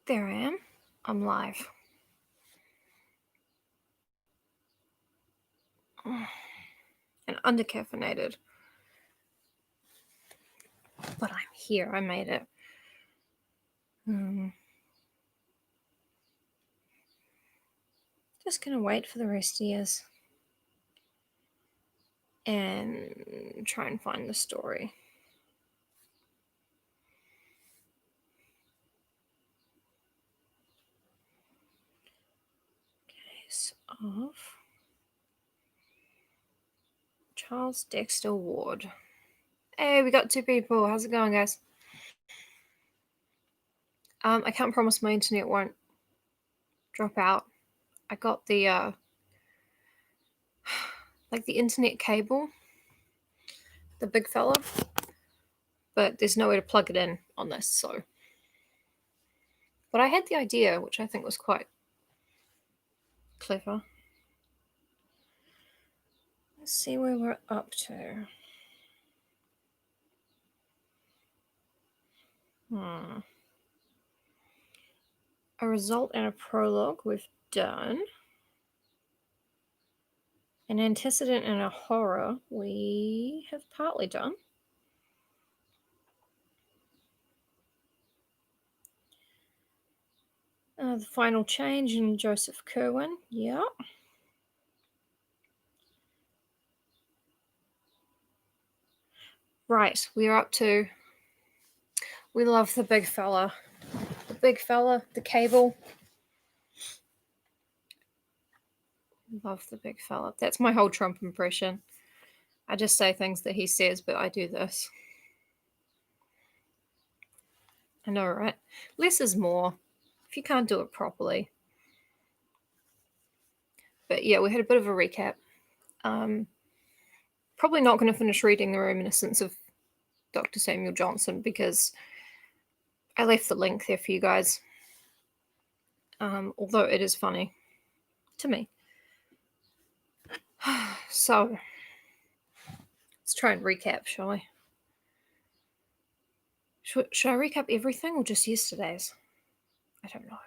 There I am. I'm live. And undercaffeinated. But I'm here. I made it. Just gonna wait for the rest of yours. And try and find the story. Case of Charles Dexter Ward. Hey, we got 2 people. How's it going, guys? I can't promise my internet won't drop out. I got the like the internet cable, the big fella, but there's nowhere to plug it in on this, so. But I had the idea, which I think was quite clever. Let's see where we're up to. A result and a prologue we've done. An antecedent and a horror we have partly done. The final change in Joseph Kerwin. Yeah. Right, we are up to. We love the big fella. The big fella, the cable. Love the big fella. That's my whole Trump impression. I just say things that he says, but I do this. I know, right? Less is more if you can't do it properly. But yeah, we had a bit of a recap. Probably not going to finish reading The Reminiscence of Dr. Samuel Johnson because I left the link there for you guys. Although it is funny to me. So let's try and recap, shall we? Should I recap everything or just yesterday's? I don't know.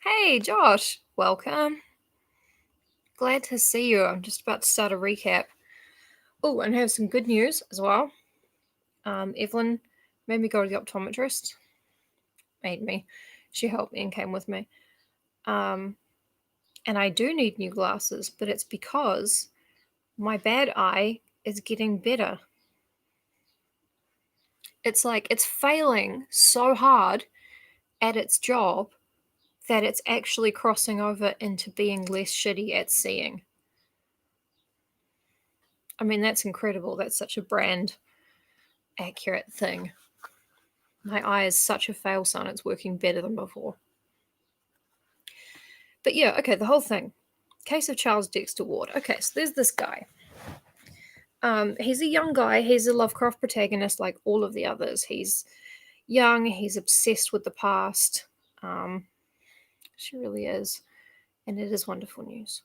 Hey, Josh. Welcome. Glad to see you. I'm just about to start a recap. Oh, and I have some good news as well. Evelyn made me go to the optometrist. Made me. She helped me and came with me. And I do need new glasses, but it's because my bad eye is getting better. It's like it's failing so hard at its job that it's actually crossing over into being less shitty at seeing. I mean, that's incredible. That's such a brand accurate thing. My eye is such a fail son, it's working better than before. But yeah, okay, the whole thing. Case of Charles Dexter Ward. Okay, so there's this guy. He's a young guy. He's a Lovecraft protagonist like all of the others. He's young. He's obsessed with the past. She really is. And it is wonderful news.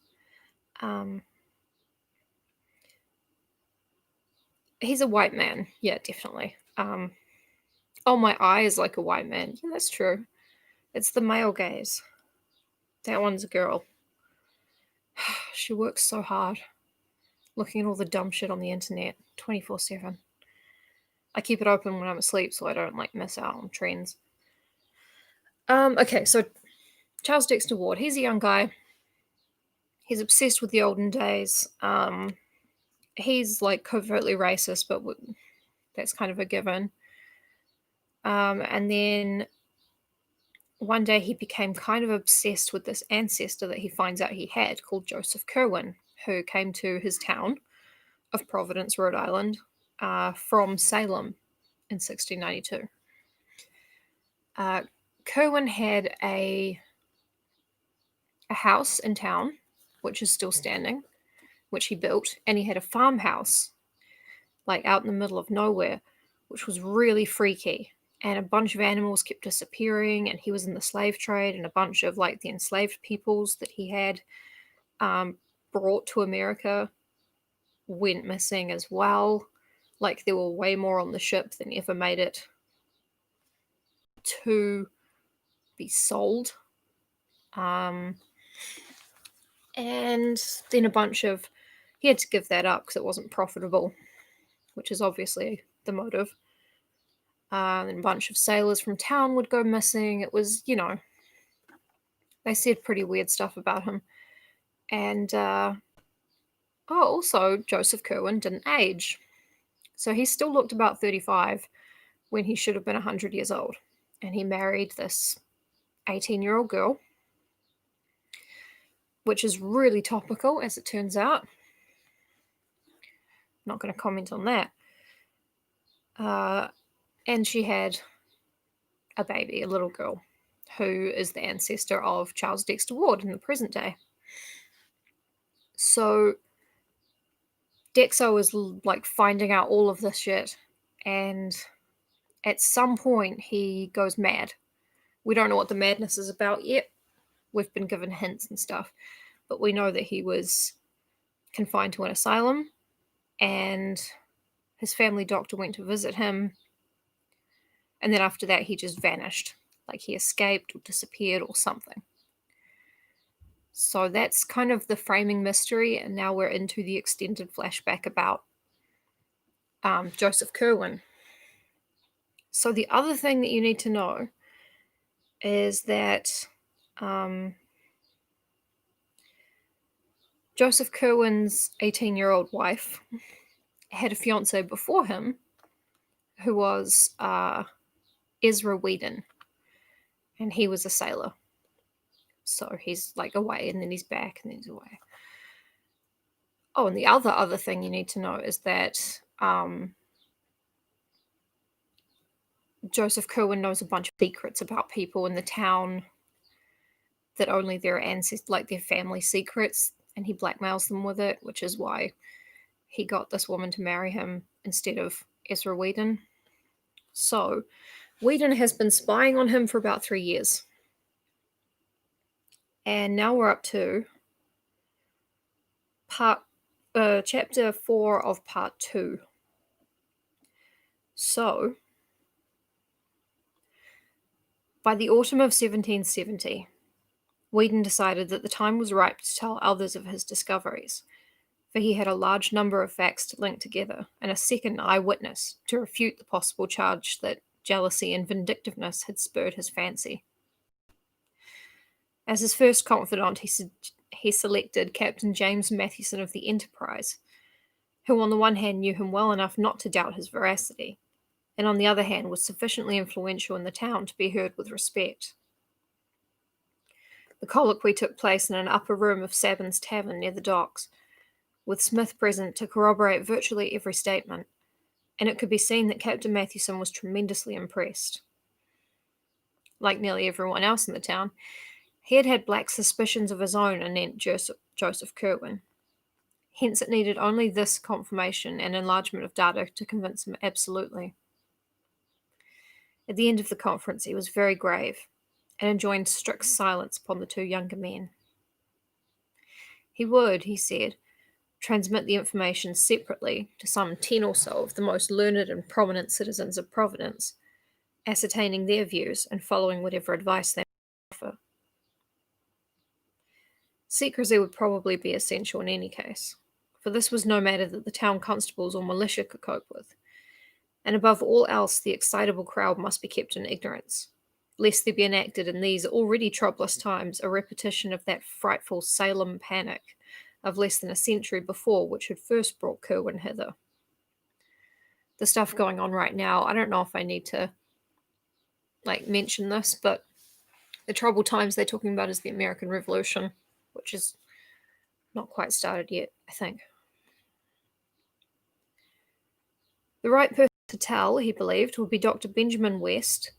He's a white man. Yeah, definitely. Oh, my eye is like a white man. Yeah, that's true. It's the male gaze. That one's a girl. She works so hard looking at all the dumb shit on the internet 24/7. I keep it open when I'm asleep so I don't like miss out on trends. Okay, so Charles Dexter Ward, he's a young guy. He's obsessed with the olden days. He's like covertly racist, but that's kind of a given. And then one day he became kind of obsessed with this ancestor that he finds out he had called Joseph Kerwin, who came to his town of Providence, Rhode Island, from Salem in 1692. Kerwin had a house in town, which is still standing, which he built, and he had a farmhouse, like out in the middle of nowhere, which was really freaky. And a bunch of animals kept disappearing, and he was in the slave trade, and a bunch of like the enslaved peoples that he had brought to America went missing as well. Like there were way more on the ship than ever made it to be sold. And then he had to give that up because it wasn't profitable, which is obviously the motive. And a bunch of sailors from town would go missing. It was, they said pretty weird stuff about him. And, also, Joseph Curwen didn't age. So he still looked about 35 when he should have been 100 years old. And he married this 18-year-old girl, which is really topical, as it turns out. Not going to comment on that. And she had a baby, a little girl, who is the ancestor of Charles Dexter Ward in the present day. So Dexter was like finding out all of this shit, and at some point he goes mad. We don't know what the madness is about yet. We've been given hints and stuff, but we know that he was confined to an asylum, and his family doctor went to visit him, and then after that he just vanished, like he escaped or disappeared or something. So that's kind of the framing mystery, and now we're into the extended flashback about Joseph Curwen. So the other thing that you need to know is that Joseph Curwen's 18-year-old wife had a fiance before him who was Ezra Whedon, and he was a sailor. So he's like away, and then he's back, and then he's away. Oh, and the other thing you need to know is that Joseph Curwen knows a bunch of secrets about people in the town that only their ancestors, like their family secrets, and he blackmails them with it, which is why he got this woman to marry him instead of Ezra Whedon. So Whedon has been spying on him for about 3 years. And now we're up to chapter 4 of part 2. So, by the autumn of 1770, Whedon decided that the time was ripe to tell others of his discoveries, for he had a large number of facts to link together, and a second eyewitness to refute the possible charge that jealousy and vindictiveness had spurred his fancy. As his first confidant, he selected Captain James Mathewson of the Enterprise, who on the one hand knew him well enough not to doubt his veracity, and on the other hand was sufficiently influential in the town to be heard with respect. The colloquy took place in an upper room of Sabin's Tavern near the docks, with Smith present to corroborate virtually every statement, and it could be seen that Captain Mathewson was tremendously impressed. Like nearly everyone else in the town, he had had black suspicions of his own anent Joseph Curwen. Hence it needed only this confirmation and enlargement of data to convince him absolutely. At the end of the conference he was very grave, and enjoined strict silence upon the two younger men. He would, he said, transmit the information separately to some 10 or so of the most learned and prominent citizens of Providence, ascertaining their views and following whatever advice they might offer. Secrecy would probably be essential in any case, for this was no matter that the town constables or militia could cope with, and above all else the excitable crowd must be kept in ignorance, lest there be enacted in these already troublous times a repetition of that frightful Salem panic of less than a century before, which had first brought Curwen hither. The stuff going on right now, I don't know if I need to mention this, but the troubled times they're talking about is the American Revolution, which is not quite started yet, I think. The right person to tell, he believed, would be Dr. Benjamin West.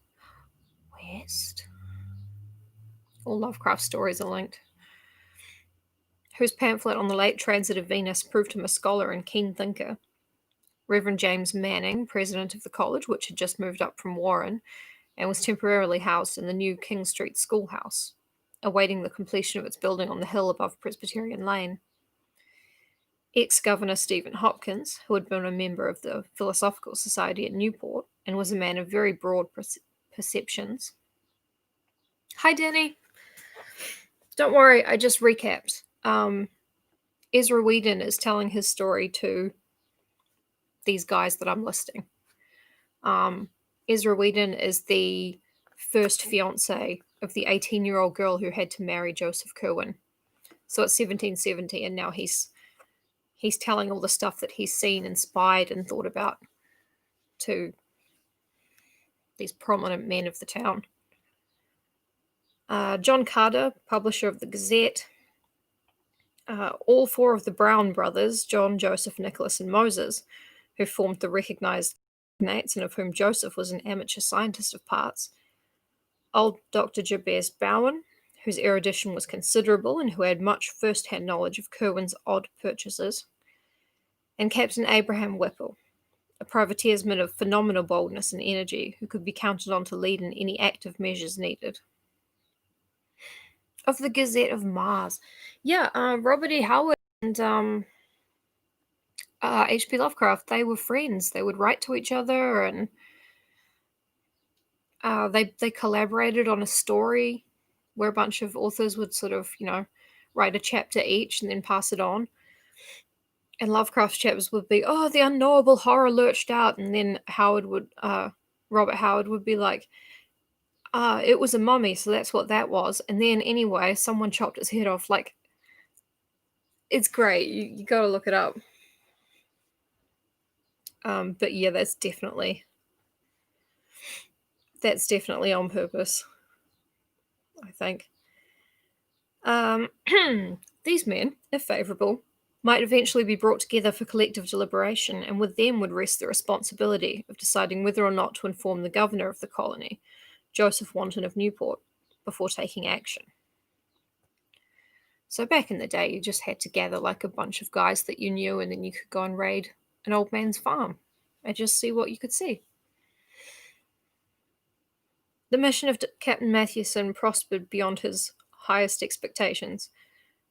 All Lovecraft stories are linked. Whose pamphlet on the late transit of Venus proved him a scholar and keen thinker. Reverend James Manning, president of the college, which had just moved up from Warren, and was temporarily housed in the new King Street schoolhouse, awaiting the completion of its building on the hill above Presbyterian Lane. Ex-Governor Stephen Hopkins, who had been a member of the Philosophical Society at Newport, and was a man of very broad perceptions. Hi, Danny. Don't worry, I just recapped. Ezra Whedon is telling his story to these guys that I'm listing. Ezra Whedon is the first fiance of the 18-year-old girl who had to marry Joseph Curwen. So it's 1770, and now he's telling all the stuff that he's seen, inspired, and thought about to these prominent men of the town. John Carter, publisher of the Gazette. All four of the Brown brothers, John, Joseph, Nicholas, and Moses, who formed the recognized magnates, and of whom Joseph was an amateur scientist of parts. Old Dr. Jabez Bowen, whose erudition was considerable and who had much first-hand knowledge of Curwen's odd purchases. And Captain Abraham Whipple, a privateersman of phenomenal boldness and energy who could be counted on to lead in any active measures needed. Of the Gazette of Mars. Yeah, Robert E. Howard and H.P. Lovecraft, they were friends. They would write to each other, and they collaborated on a story where a bunch of authors would sort of, write a chapter each and then pass it on. And Lovecraft's chapters would be, oh, the unknowable horror lurched out, and then Robert Howard would be like, it was a mummy, so that's what that was. And then anyway, someone chopped its head off. Like, it's great. You got to look it up. But yeah, that's definitely on purpose, I think. These men, if favourable, might eventually be brought together for collective deliberation, and with them would rest the responsibility of deciding whether or not to inform the governor of the colony, Joseph Wanton of Newport, before taking action. So back in the day, you just had to gather like a bunch of guys that you knew, and then you could go and raid an old man's farm and just see what you could see. The mission of Captain Mathewson prospered beyond his highest expectations,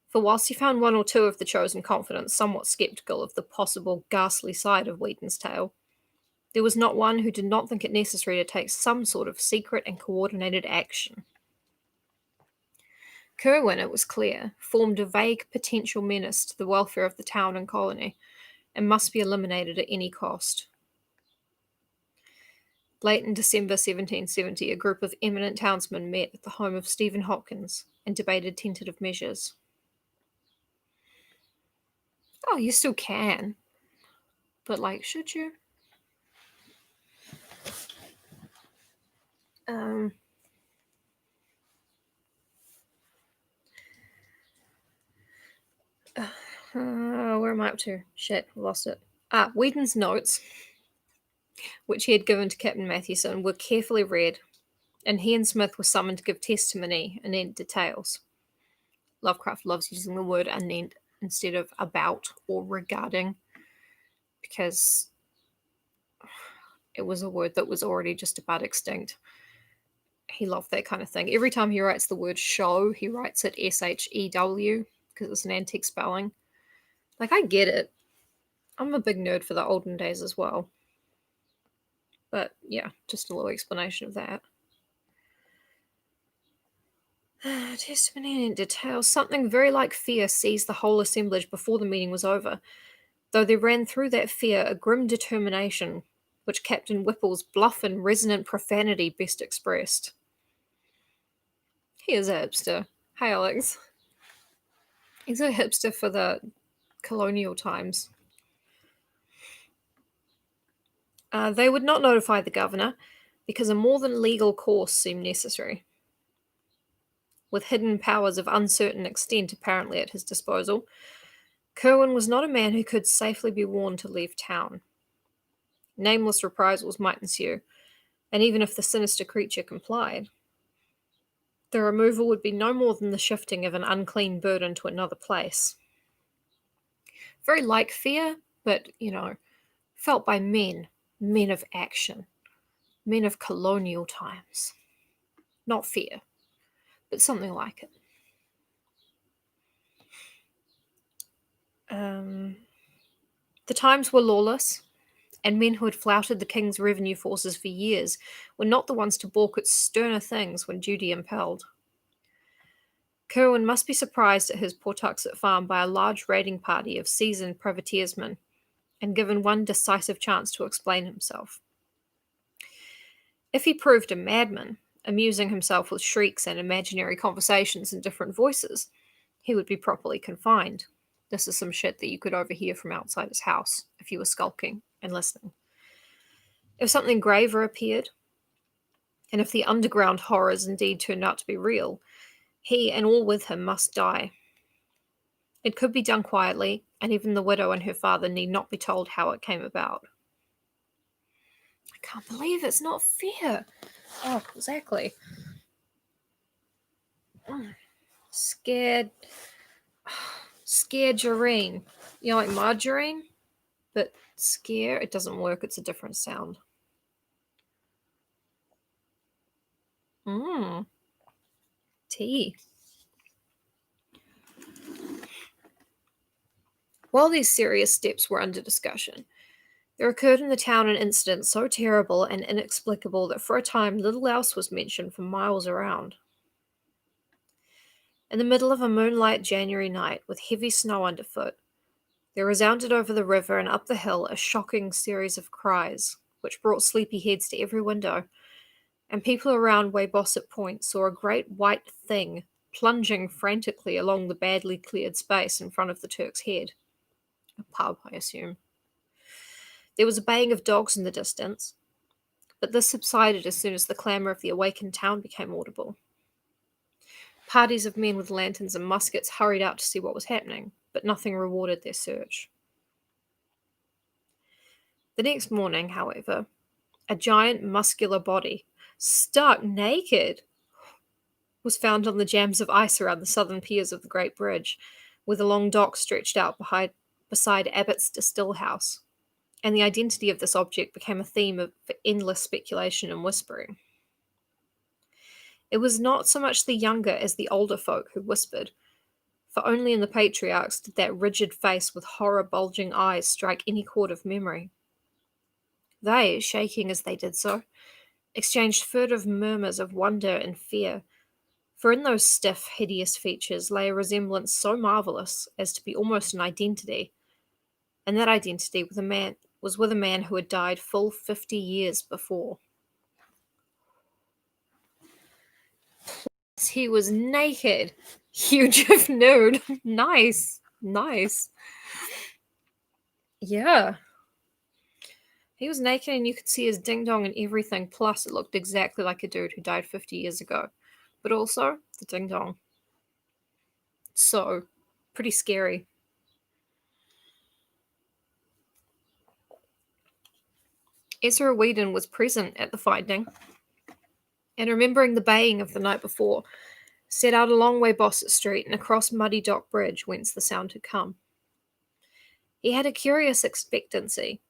for whilst he found one or two of the chosen confidants somewhat sceptical of the possible ghastly side of Wheaton's tale, there was not one who did not think it necessary to take some sort of secret and coordinated action. Curwen, it was clear, formed a vague potential menace to the welfare of the town and colony, and must be eliminated at any cost. Late in December 1770, a group of eminent townsmen met at the home of Stephen Hopkins and debated tentative measures. Oh, you still can. But, should you? Where am I up to? Shit, lost it. Whedon's notes, which he had given to Captain Mathewson, were carefully read, and he and Smith were summoned to give testimony and anent details. Lovecraft loves using the word anent instead of about or regarding, because it was a word that was already just about extinct. He loved that kind of thing. Every time he writes the word show, he writes it SHEW, because it's an antique spelling. I get it. I'm a big nerd for the olden days as well. But yeah, just a little explanation of that. Testimony and details. Something very like fear seized the whole assemblage before the meeting was over, though there ran through that fear a grim determination, which Captain Whipple's bluff and resonant profanity best expressed. He is a hipster. Hey, Alex. He's a hipster for the colonial times. They would not notify the governor, because a more than legal course seemed necessary. With hidden powers of uncertain extent apparently at his disposal, Curwen was not a man who could safely be warned to leave town. Nameless reprisals might ensue, and even if the sinister creature complied, the removal would be no more than the shifting of an unclean burden to another place. Very like fear, but, felt by men of action, men of colonial times. Not fear, but something like it. The times were lawless, and men who had flouted the king's revenue forces for years were not the ones to balk at sterner things when duty impelled. Kerwin must be surprised at his Pawtuxet farm by a large raiding party of seasoned privateersmen, and given one decisive chance to explain himself. If he proved a madman, amusing himself with shrieks and imaginary conversations in different voices, he would be properly confined. This is some shit that you could overhear from outside his house if you were skulking and listening. If something graver appeared, and if the underground horrors indeed turned out to be real, he and all with him must die. It could be done quietly, and even the widow and her father need not be told how it came about. I can't believe it's not fair. Oh, exactly. Scared. Scaregerine. You know, like margarine? But scare, it doesn't work. It's a different sound. Mmm. Tea. While these serious steps were under discussion, there occurred in the town an incident so terrible and inexplicable that for a time little else was mentioned for miles around. In the middle of a moonlight January night, with heavy snow underfoot, there resounded over the river and up the hill a shocking series of cries, which brought sleepy heads to every window, and people around Weybosset Point saw a great white thing plunging frantically along the badly cleared space in front of the Turk's Head. A pub, I assume. There was a baying of dogs in the distance, but this subsided as soon as the clamour of the awakened town became audible. Parties of men with lanterns and muskets hurried out to see what was happening, but nothing rewarded their search. The next morning, however, a giant muscular body, stark naked, was found on the jams of ice around the southern piers of the Great Bridge, with a long dock stretched out beside Abbott's Distill House, and the identity of this object became a theme of endless speculation and whispering. It was not so much the younger as the older folk who whispered, for only in the patriarchs did that rigid face with horror-bulging eyes strike any chord of memory. They, shaking as they did so, exchanged furtive murmurs of wonder and fear, for in those stiff, hideous features lay a resemblance so marvellous as to be almost an identity, and that identity was with a man who had died full 50 years before. He was naked, huge of nude. Nice. Yeah. He was naked and you could see his ding dong and everything, plus it looked exactly like a dude who died 50 years ago. But also, the ding dong. So, pretty scary. Ezra Whedon was present at the finding, and remembering the baying of the night before, set out along Weybosset Street and across Muddy Dock Bridge, whence the sound had come. He had a curious expectancy,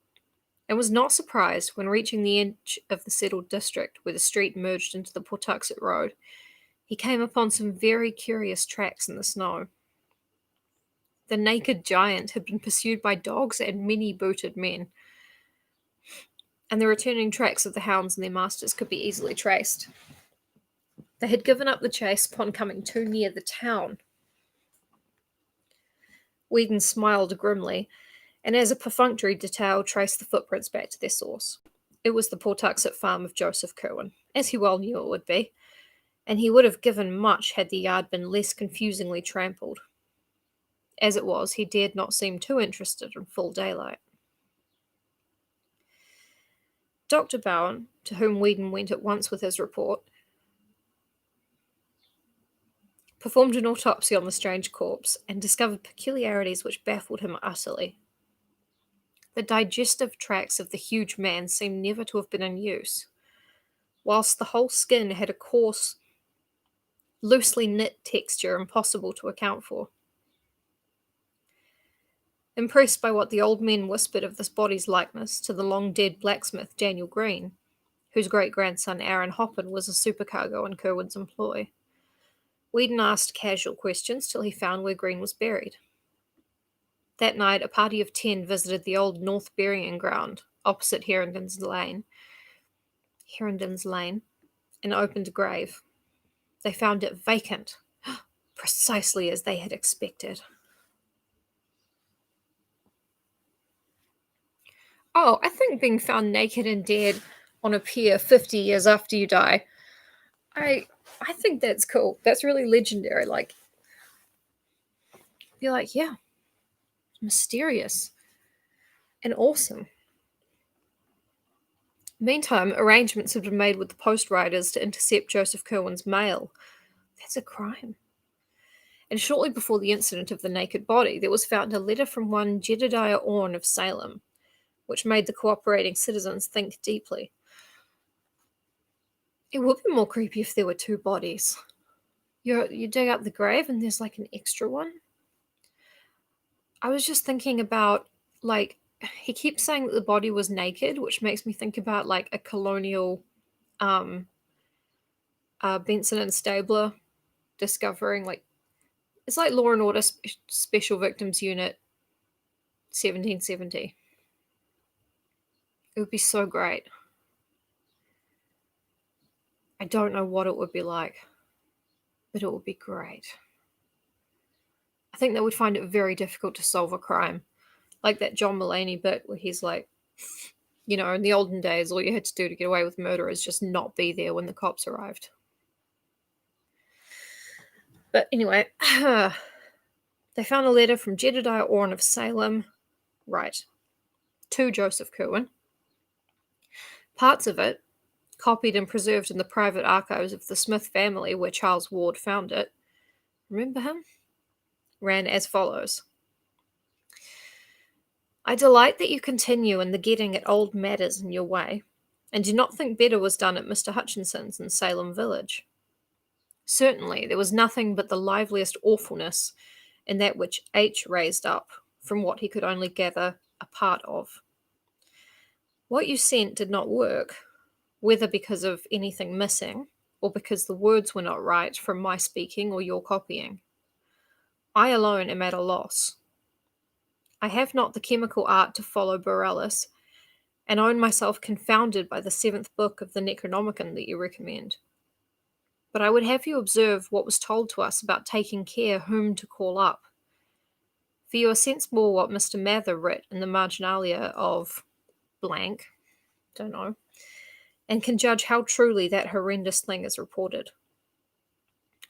and was not surprised when reaching the edge of the settled district where the street merged into the Pawtuxet Road, he came upon some very curious tracks in the snow. The naked giant had been pursued by dogs and many booted men, and the returning tracks of the hounds and their masters could be easily traced. They had given up the chase upon coming too near the town. Whedon smiled grimly, and as a perfunctory detail traced the footprints back to their source. It was the Pawtuxet farm of Joseph Kerwin, as he well knew it would be, and he would have given much had the yard been less confusingly trampled. As it was, he dared not seem too interested in full daylight. Dr. Bowen, to whom Whedon went at once with his report, performed an autopsy on the strange corpse and discovered peculiarities which baffled him utterly. The digestive tracts of the huge man seemed never to have been in use, whilst the whole skin had a coarse, loosely knit texture impossible to account for. Impressed by what the old men whispered of this body's likeness to the long-dead blacksmith Daniel Green, whose great-grandson Aaron Hoppin was a supercargo in Kerwin's employ, Whedon asked casual questions till he found where Green was buried. That night, a party of 10 visited the old North Burying Ground, opposite Herndon's Lane, an opened grave. They found it vacant. precisely as they had expected. Oh, I think being found naked and dead on a pier 50 years after you die, I I think that's cool. That's really legendary. Like, you're like, yeah, mysterious and awesome. Meantime, arrangements had been made with the post riders to intercept Joseph Curwen's mail. That's a crime. And shortly before the incident of the naked body, there was found a letter from one Jedediah Orne of Salem, which made the cooperating citizens think deeply. It would be more creepy if there were two bodies. You dig up the grave and there's like an extra one. I was just thinking about, like, he keeps saying that the body was naked, which makes me think about like a colonial um Benson and Stabler discovering, like, it's like Law and Order Special Victims Unit 1770. It would be so great. I don't know what it would be like, but it would be great. I think they would find it very difficult to solve a crime. Like that John Mulaney bit where he's like, in the olden days, all you had to do to get away with murder is just not be there when the cops arrived. But anyway, they found a letter from Jedediah Orne of Salem, right, to Joseph Curwen. Parts of it, copied and preserved in the private archives of the Smith family where Charles Ward found it, remember him? Ran as follows. I delight that you continue in the getting at old matters in your way, and do not think better was done at Mr. Hutchinson's in Salem Village. Certainly, there was nothing but the liveliest awfulness in that which H raised up, from what he could only gather a part of. What you sent did not work, whether because of anything missing, or because the words were not right from my speaking or your copying. I alone am at a loss. I have not the chemical art to follow Borellus, and own myself confounded by the 7th book of the Necronomicon that you recommend. But I would have you observe what was told to us about taking care whom to call up. For you are sensible what Mr. Mather writ in the marginalia of blank, don't know, and can judge how truly that horrendous thing is reported.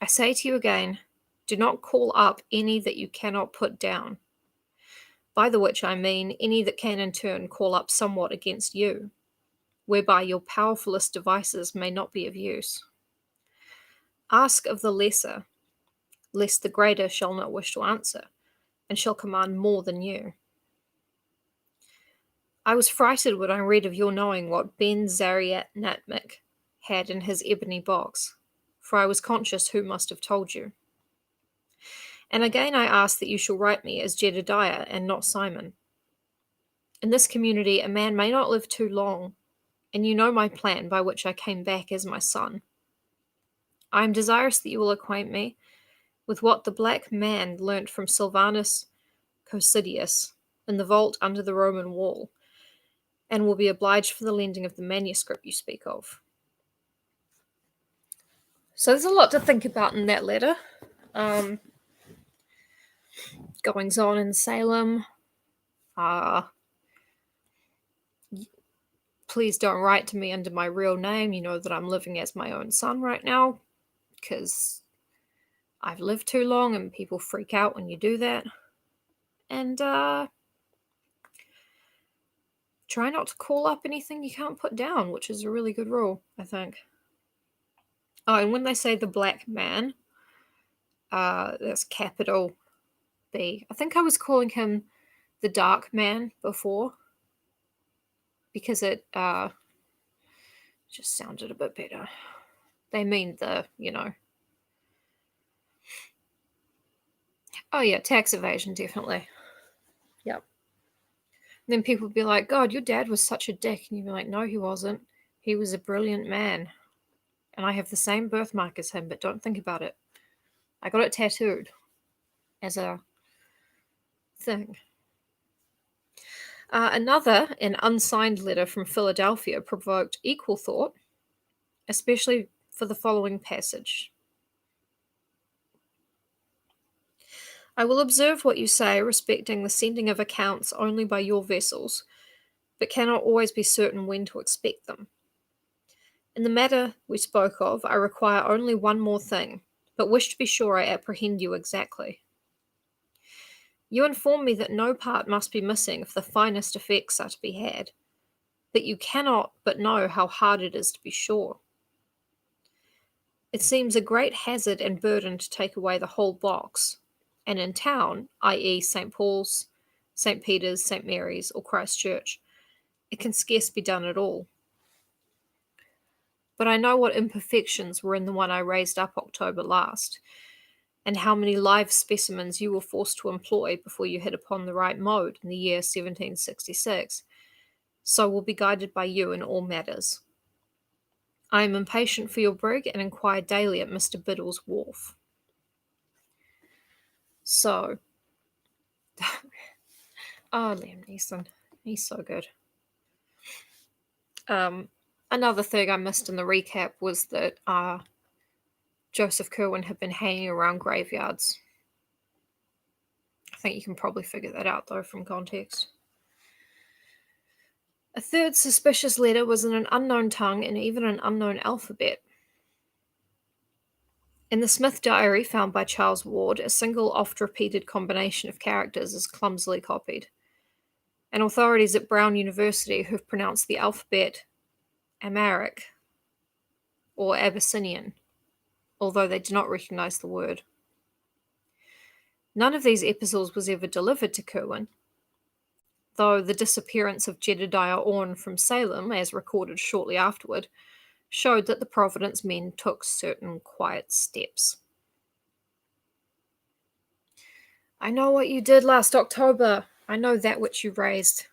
I say to you again, do not call up any that you cannot put down, by the which I mean any that can in turn call up somewhat against you, whereby your powerfulest devices may not be of use. Ask of the lesser, lest the greater shall not wish to answer, and shall command more than you. I was frighted when I read of your knowing what Ben Zariatnatmik had in his ebony box, for I was conscious who must have told you. And again I ask that you shall write me as Jedediah and not Simon. In this community a man may not live too long, and you know my plan by which I came back as my son. I am desirous that you will acquaint me with what the black man learnt from Silvanus Cocidius in the vault under the Roman wall, and will be obliged for the lending of the manuscript you speak of. So there's a lot to think about in that letter. Goings on in Salem. Please don't write to me under my real name. You know that I'm living as my own son right now, because I've lived too long and people freak out when you do that. And try not to call up anything you can't put down, which is a really good rule, I think. Oh, and when they say the black man, that's capital B. I think I was calling him the dark man before, because it just sounded a bit better. They mean oh yeah, tax evasion, definitely. Yep. And then people would be like, God, your dad was such a dick. And you'd be like, no, he wasn't. He was a brilliant man. And I have the same birthmark as him, but don't think about it. I got it tattooed as a thing. An unsigned letter from Philadelphia provoked equal thought, especially for the following passage. I will observe what you say respecting the sending of accounts only by your vessels, but cannot always be certain when to expect them. In the matter we spoke of, I require only one more thing, but wish to be sure I apprehend you exactly. You inform me that no part must be missing if the finest effects are to be had, but you cannot but know how hard it is to be sure. It seems a great hazard and burden to take away the whole box, and in town, i.e., St. Paul's, St. Peter's, St. Mary's, or Christ Church, it can scarce be done at all. But I know what imperfections were in the one I raised up October last, and how many live specimens you were forced to employ before you hit upon the right mode in the year 1766, so will be guided by you in all matters. I am impatient for your brig and inquire daily at Mr. Biddle's wharf. So, Liam Neeson, he's so good. Another thing I missed in the recap was that Joseph Curwen had been hanging around graveyards. I think you can probably figure that out, though, from context. A third suspicious letter was in an unknown tongue and even an unknown alphabet. In the Smith diary found by Charles Ward, a single oft-repeated combination of characters is clumsily copied, and authorities at Brown University have pronounced the alphabet Amharic or Abyssinian, although they do not recognize the word. None of these epistles was ever delivered to Curwen, though the disappearance of Jedediah Orne from Salem, as recorded shortly afterward, showed that the Providence men took certain quiet steps. I know what you did last October. I know that which you raised,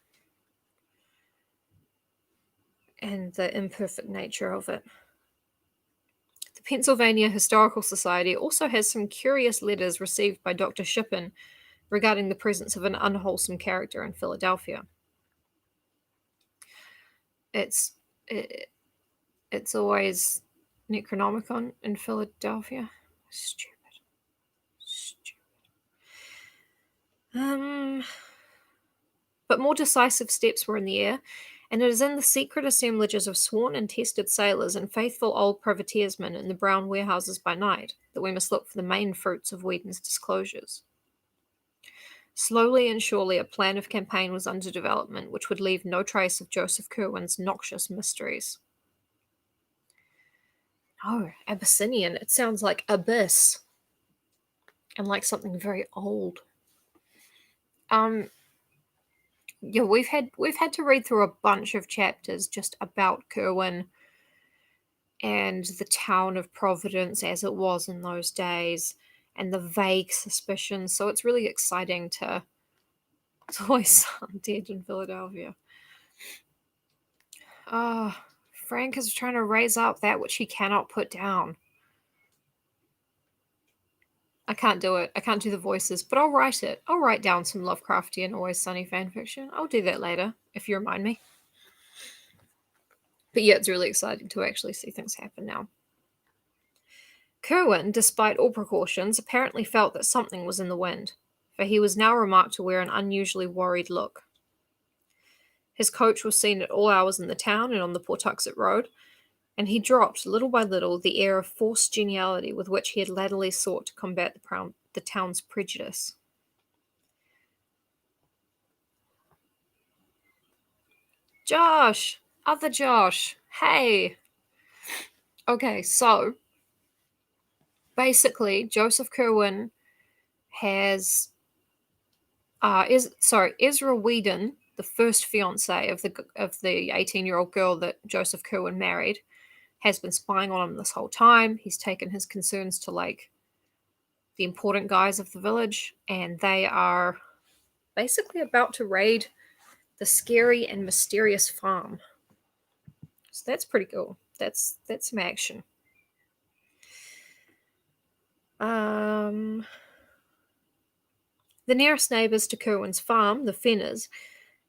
and the imperfect nature of it. The Pennsylvania Historical Society also has some curious letters received by Dr. Shippen regarding the presence of an unwholesome character in Philadelphia. It's always Necronomicon in Philadelphia. Stupid. But more decisive steps were in the air, and it is in the secret assemblages of sworn and tested sailors and faithful old privateersmen in the brown warehouses by night that we must look for the main fruits of Whedon's disclosures. Slowly and surely a plan of campaign was under development which would leave no trace of Joseph Curwen's noxious mysteries. Oh, Abyssinian. It sounds like abyss. And like something very old. Yeah, we've had to read through a bunch of chapters just about Curwen and the town of Providence as it was in those days, and the vague suspicions. So it's really exciting to always sound dead in Philadelphia. Frank is trying to raise up that which he cannot put down. I can't do it. I can't do the voices, but I'll write it. I'll write down some Lovecraftian Always Sunny fanfiction. I'll do that later, if you remind me. But yeah, it's really exciting to actually see things happen now. Curwen, despite all precautions, apparently felt that something was in the wind, for he was now remarked to wear an unusually worried look. His coach was seen at all hours in the town and on the Pawtuxet Road, and he dropped, little by little, the air of forced geniality with which he had latterly sought to combat the town's prejudice. Josh! Other Josh! Hey! Okay, so basically, Joseph Curwen has Ezra Whedon, the first fiance of the 18-year-old girl that Joseph Curwen married, has been spying on him this whole time. He's taken his concerns to like the important guys of the village, and they are basically about to raid the scary and mysterious farm. So that's pretty cool. That's some action. The nearest neighbors to Curwen's farm, the Fenners,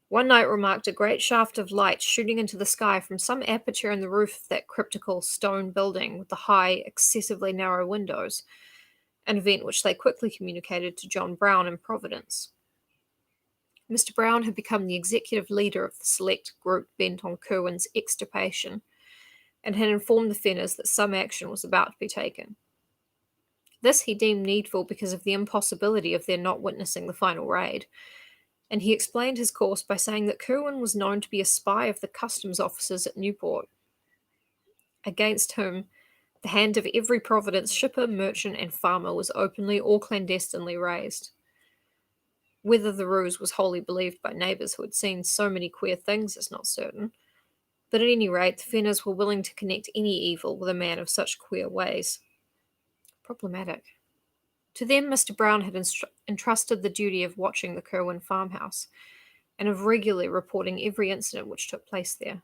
one night remarked a great shaft of light shooting into the sky from some aperture in the roof of that cryptical stone building with the high, excessively narrow windows, an event which they quickly communicated to John Brown in Providence. Mr. Brown had become the executive leader of the select group bent on Curwen's extirpation and had informed the Fenners that some action was about to be taken. This he deemed needful because of the impossibility of their not witnessing the final raid, and he explained his course by saying that Curwen was known to be a spy of the customs officers at Newport, against whom the hand of every Providence shipper, merchant, and farmer was openly or clandestinely raised. Whether the ruse was wholly believed by neighbours who had seen so many queer things is not certain, but at any rate, the Fenners were willing to connect any evil with a man of such queer ways. Problematic. To them, Mr. Brown had entrusted the duty of watching the Curwen farmhouse and of regularly reporting every incident which took place there.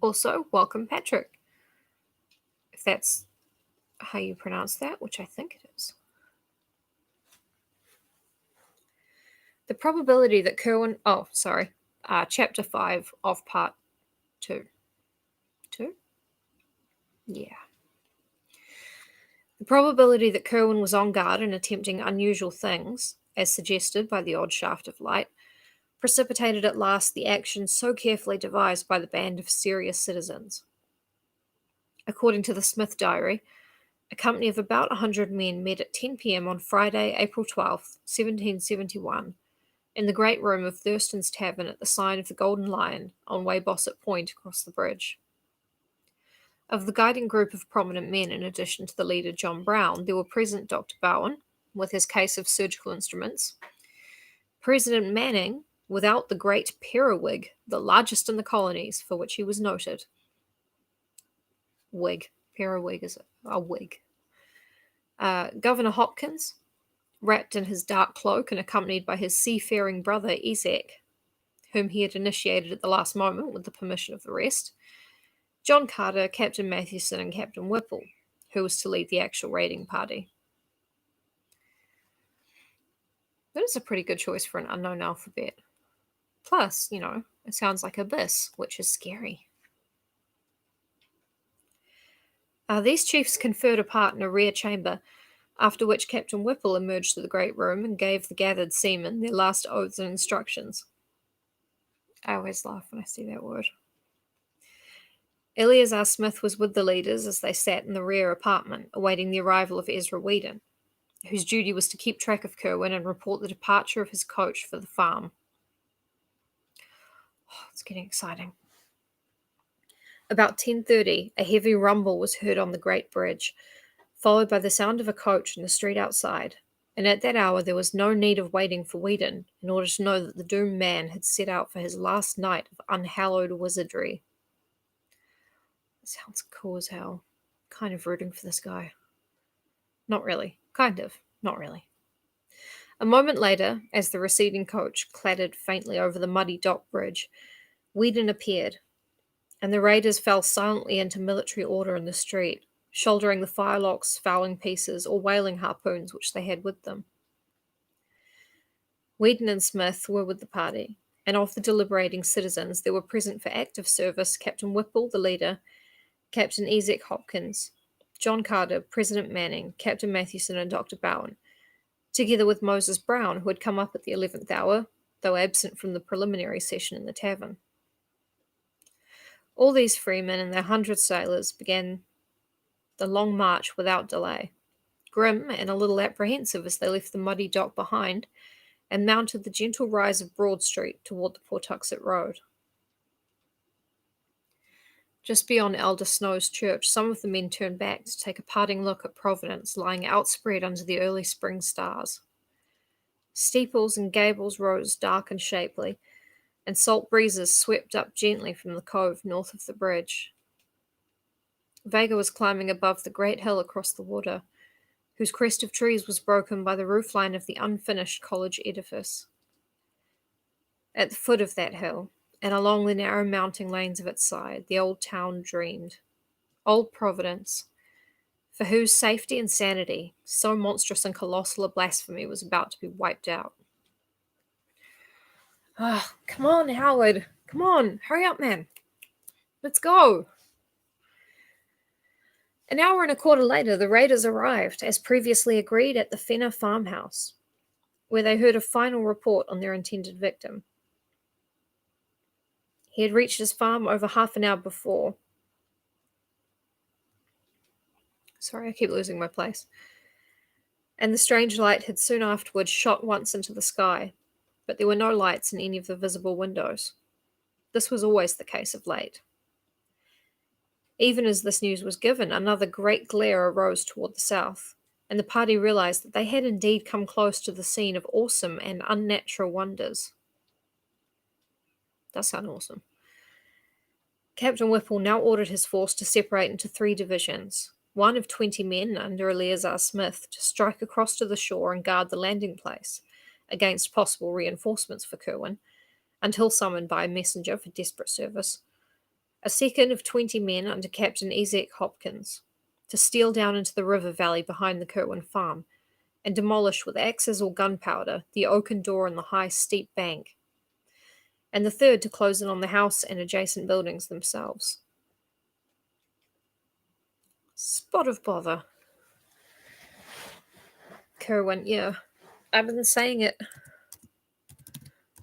Also, welcome Patrick. If that's how you pronounce that, which I think it is. The probability that Curwen... Chapter 5 of Part 2. 2? Yeah. The probability that Curwen was on guard and attempting unusual things, as suggested by the odd shaft of light, precipitated at last the action so carefully devised by the band of serious citizens. According to the Smith diary, a company of about 100 men met at 10 p.m. on Friday, April 12th, 1771, in the great room of Thurston's Tavern at the sign of the Golden Lion on Weybosset Point across the bridge. Of the guiding group of prominent men, in addition to the leader John Brown, there were present Dr. Bowen, with his case of surgical instruments, President Manning, without the great periwig, the largest in the colonies, for which he was noted. Wig. Periwig is a wig. Governor Hopkins, wrapped in his dark cloak and accompanied by his seafaring brother Isaac, whom he had initiated at the last moment with the permission of the rest, John Carter, Captain Mathewson, and Captain Whipple, who was to lead the actual raiding party. That is a pretty good choice for an unknown alphabet. Plus, it sounds like abyss, which is scary. These chiefs conferred apart in a rear chamber, after which Captain Whipple emerged to the great room and gave the gathered seamen their last oaths and instructions. I always laugh when I see that word. Eleazar Smith was with the leaders as they sat in the rear apartment, awaiting the arrival of Ezra Whedon, whose duty was to keep track of Curwen and report the departure of his coach for the farm. Oh, it's getting exciting. About 10:30, a heavy rumble was heard on the great bridge, followed by the sound of a coach in the street outside, and at that hour there was no need of waiting for Whedon in order to know that the doomed man had set out for his last night of unhallowed wizardry. It sounds cool as hell. Kind of rooting for this guy. Not really. Kind of. Not really. A moment later, as the receding coach clattered faintly over the muddy dock bridge, Whedon appeared, and the raiders fell silently into military order in the street, shouldering the firelocks, fowling pieces, or whaling harpoons which they had with them. Whedon and Smith were with the party, and of the deliberating citizens there were present for active service Captain Whipple, the leader, Captain Isaac Hopkins, John Carter, President Manning, Captain Mathewson, and Dr. Bowen, together with Moses Brown, who had come up at the 11th hour, though absent from the preliminary session in the tavern. All these freemen and their 100 sailors began the long march without delay, grim and a little apprehensive as they left the muddy dock behind and mounted the gentle rise of Broad Street toward the Pawtuxet Road. Just beyond Elder Snow's church, some of the men turned back to take a parting look at Providence lying outspread under the early spring stars. Steeples and gables rose dark and shapely, and salt breezes swept up gently from the cove north of the bridge. Vega was climbing above the great hill across the water, whose crest of trees was broken by the roofline of the unfinished college edifice. At the foot of that hill, and along the narrow mounting lanes of its side, the old town dreamed. Old Providence, for whose safety and sanity so monstrous and colossal a blasphemy was about to be wiped out. Come on, Howard. Come on, hurry up, man. Let's go. An hour and a quarter later, the raiders arrived, as previously agreed, at the Fenner farmhouse, where they heard a final report on their intended victim. He had reached his farm over half an hour before. Sorry, I keep losing my place. And the strange light had soon afterwards shot once into the sky, but there were no lights in any of the visible windows. This was always the case of late. Even as this news was given, another great glare arose toward the south, and the party realized that they had indeed come close to the scene of awesome and unnatural wonders. Does sound awesome. Captain Whipple now ordered his force to separate into 3 divisions, one of 20 men under Eleazar Smith to strike across to the shore and guard the landing place against possible reinforcements for Kerwin, until summoned by a messenger for desperate service. A second of 20 men under Captain Ezek Hopkins to steal down into the river valley behind the Kerwin farm and demolish with axes or gunpowder the oaken door in the high, steep bank, and the third to close in on the house and adjacent buildings themselves. Spot of bother. Kerwin, yeah. I've been saying it.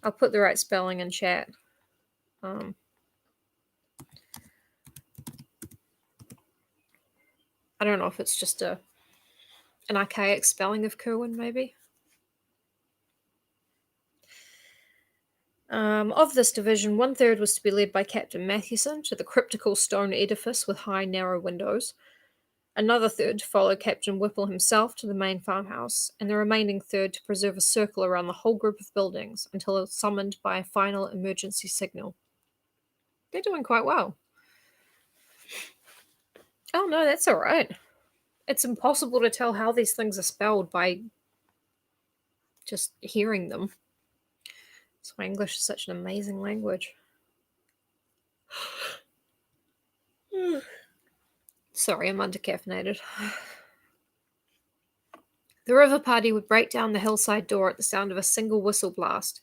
I'll put the right spelling in chat. I don't know if it's just an archaic spelling of Kerwin, maybe. Of this division, 1/3 was to be led by Captain Mathewson to the cryptical stone edifice with high, narrow windows. Another third to follow Captain Whipple himself to the main farmhouse, and the remaining third to preserve a circle around the whole group of buildings until summoned by a final emergency signal. They're doing quite well. Oh no, that's all right. It's impossible to tell how these things are spelled by just hearing them. That's why English is such an amazing language. Sorry, I'm undercaffeinated. The river party would break down the hillside door at the sound of a single whistle blast,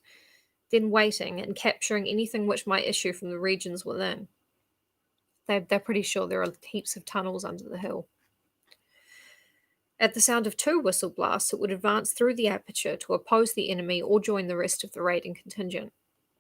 then waiting and capturing anything which might issue from the regions within. They're pretty sure there are heaps of tunnels under the hill. At the sound of 2 whistle blasts, it would advance through the aperture to oppose the enemy or join the rest of the raiding contingent.